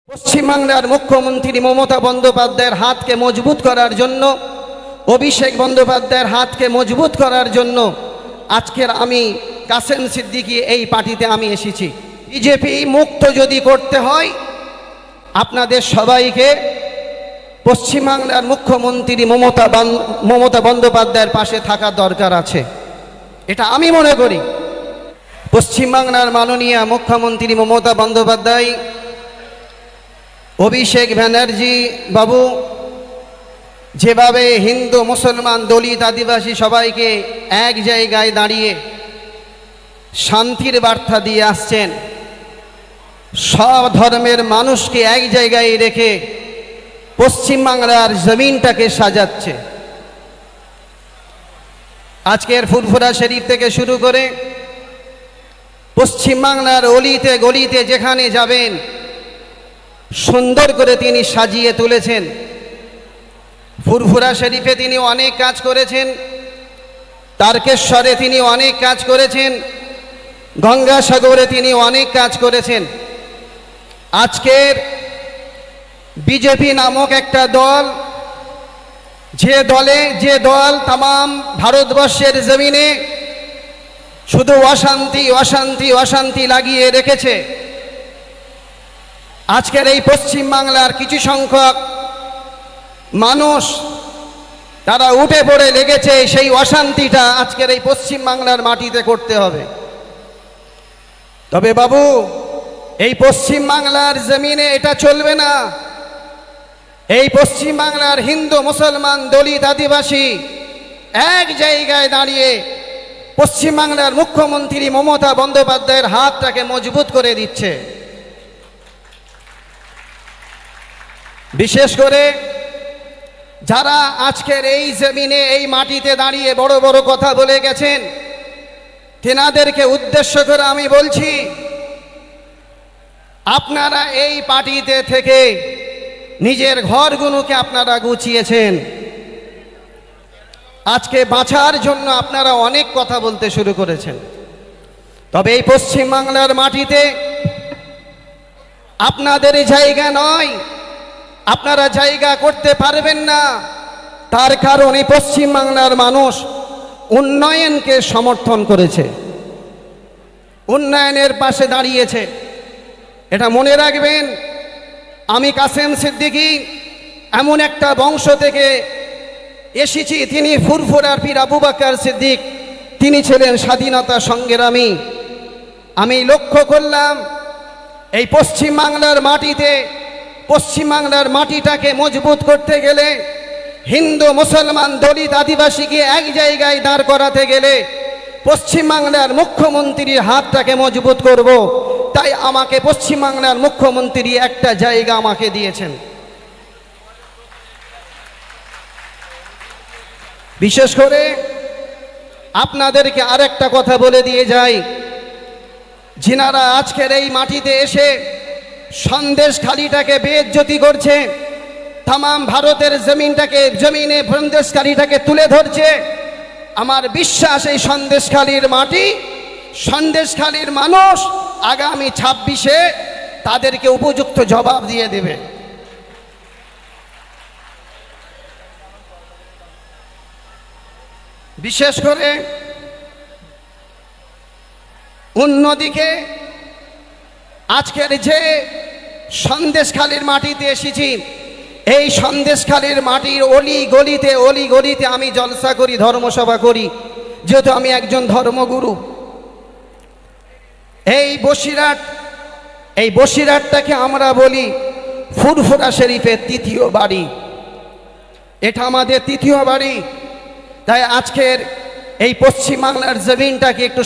পশ্চিমবাংলার মুখ্যমন্ত্রী মমতা বন্দ্যোপাধ্যায়ের হাতকে মজবুত করার জন্য, অভিষেক বন্দ্যোপাধ্যায়ের হাতকে মজবুত করার জন্য আজকের আমি কাসেম সিদ্দিকী এই পার্টিতে আমি এসেছি। বিজেপি মুক্ত যদি করতে হয় আপনাদের সবাইকে পশ্চিমবাংলার মুখ্যমন্ত্রী মমতা বন্দ্যোপাধ্যায়ের পাশে থাকা দরকার আছে, এটা আমি মনে করি। পশ্চিমবাংলার মাননীয় মুখ্যমন্ত্রী মমতা বন্দ্যোপাধ্যায়, অভিষেক ব্যানার্জি বাবু যেভাবে হিন্দু মুসলমান দলিত আদিবাসী সবাইকে এক জায়গায় দাঁড়িয়ে শান্তির বার্তা দিয়ে আসছেন, সব ধর্মের মানুষকে এক জায়গায় রেখে পশ্চিমবাংলার জমিনটাকে সাজাচ্ছে। আজকের ফুরফুরা শরীফ থেকে শুরু করে পশ্চিমবাংলার অলিতে গলিতে যেখানে যাবেন সুন্দর করে তিনি সাজিয়ে তুলেছেন। ফুরফুরা শরীফে তিনি অনেক কাজ করেছেন, তারকেশ্বরে তিনি অনেক কাজ করেছেন, গঙ্গাসাগরে তিনি অনেক কাজ করেছেন। আজকের বিজেপি নামক একটা দল, যে দল তামাম ভারতবর্ষের জমিনে শুধু অশান্তি অশান্তি অশান্তি লাগিয়ে রেখেছে, আজকের এই পশ্চিমবাংলার কিছু সংখ্যক মানুষ তারা উঠে পড়ে লেগেছে সেই অশান্তিটা আজকের এই পশ্চিমবাংলার মাটিতে করতে হবে। তবে বাবু, এই পশ্চিমবাংলার জমিনে এটা চলবে না। এই পশ্চিমবাংলার হিন্দু মুসলমান দলিত আদিবাসী এক জায়গায় দাঁড়িয়ে পশ্চিমবাংলার মুখ্যমন্ত্রী মমতা বন্দ্যোপাধ্যায়ের হাতটাকে মজবুত করে দিচ্ছে। বিশেষ করে যারা আজকের এই জমিনে এই মাটিতে দাঁড়িয়ে বড় বড় কথা বলে গেছেন, তেনাদেরকে উদ্দেশ্য করে আমি বলছি, আপনারা এই পার্টিতে থেকে নিজের ঘরগুলোকে আপনারা গুছিয়েছেন, আজকে বাঁচার জন্য আপনারা অনেক কথা বলতে শুরু করেছেন। তবে এই পশ্চিমবাংলার মাটিতে আপনাদের জায়গা নয়, আপনারা জায়গা করতে পারবেন না। তার কারণ এই পশ্চিমবাংলার মানুষ উন্নয়নকে সমর্থন করেছে, উন্নয়নের পাশে দাঁড়িয়েছে। এটা মনে রাখবেন, আমি কাসেম সিদ্দিকী এমন একটা বংশ থেকে এসেছি, তিনি ফুরফুরার পীর আবু বকর সিদ্দিক, তিনি ছিলেন স্বাধীনতা সংগ্রামী। আমি লক্ষ্য করলাম এই পশ্চিমবাংলার মাটিতে, পশ্চিমবাংলার মাটিটাকে মজবুত করতে গেলে, হিন্দু মুসলমান দলিত আদিবাসীকে এক জায়গায় দাঁড় করাতে গেলে পশ্চিমবাংলার মুখ্যমন্ত্রীর হাতটাকে মজবুত করব। তাই আমাকে পশ্চিমবাংলার মুখ্যমন্ত্রী একটা জায়গা আমাকে দিয়েছেন। বিশেষ করে আপনাদেরকে আরেকটা কথা বলে দিয়ে যাই, যিনারা আজকের এই মাটিতে এসে সন্দেশখালিটাকে বেইজ্জতি করছে, তামাম ভারতের জমিনে সন্দেশখালিটাকে তুলে ধরছে, আমার বিশ্বাস এই সন্দেশখালির মাটি, সন্দেশখালির মানুষ আগামী 26-এ তাদেরকে উপযুক্ত জবাব দিয়ে দেবে। বিশেষ করে অন্যদিকে আজকের যে সন্দেশখালির মাটিতে এসেছি, এই সন্দেশখালির মাটির অলি গলিতে আমি জলসা করি, ধর্মসভা করি, যেহেতু আমি একজন ধর্মগুরু। এই বসিরহাটটাকে আমরা বলি ফুরফুরা শরীফের তৃতীয় বাড়ি, এটা আমাদের তৃতীয় বাড়ি। তাই আজকের এই পশ্চিমবাংলার জমিনটাকে একটু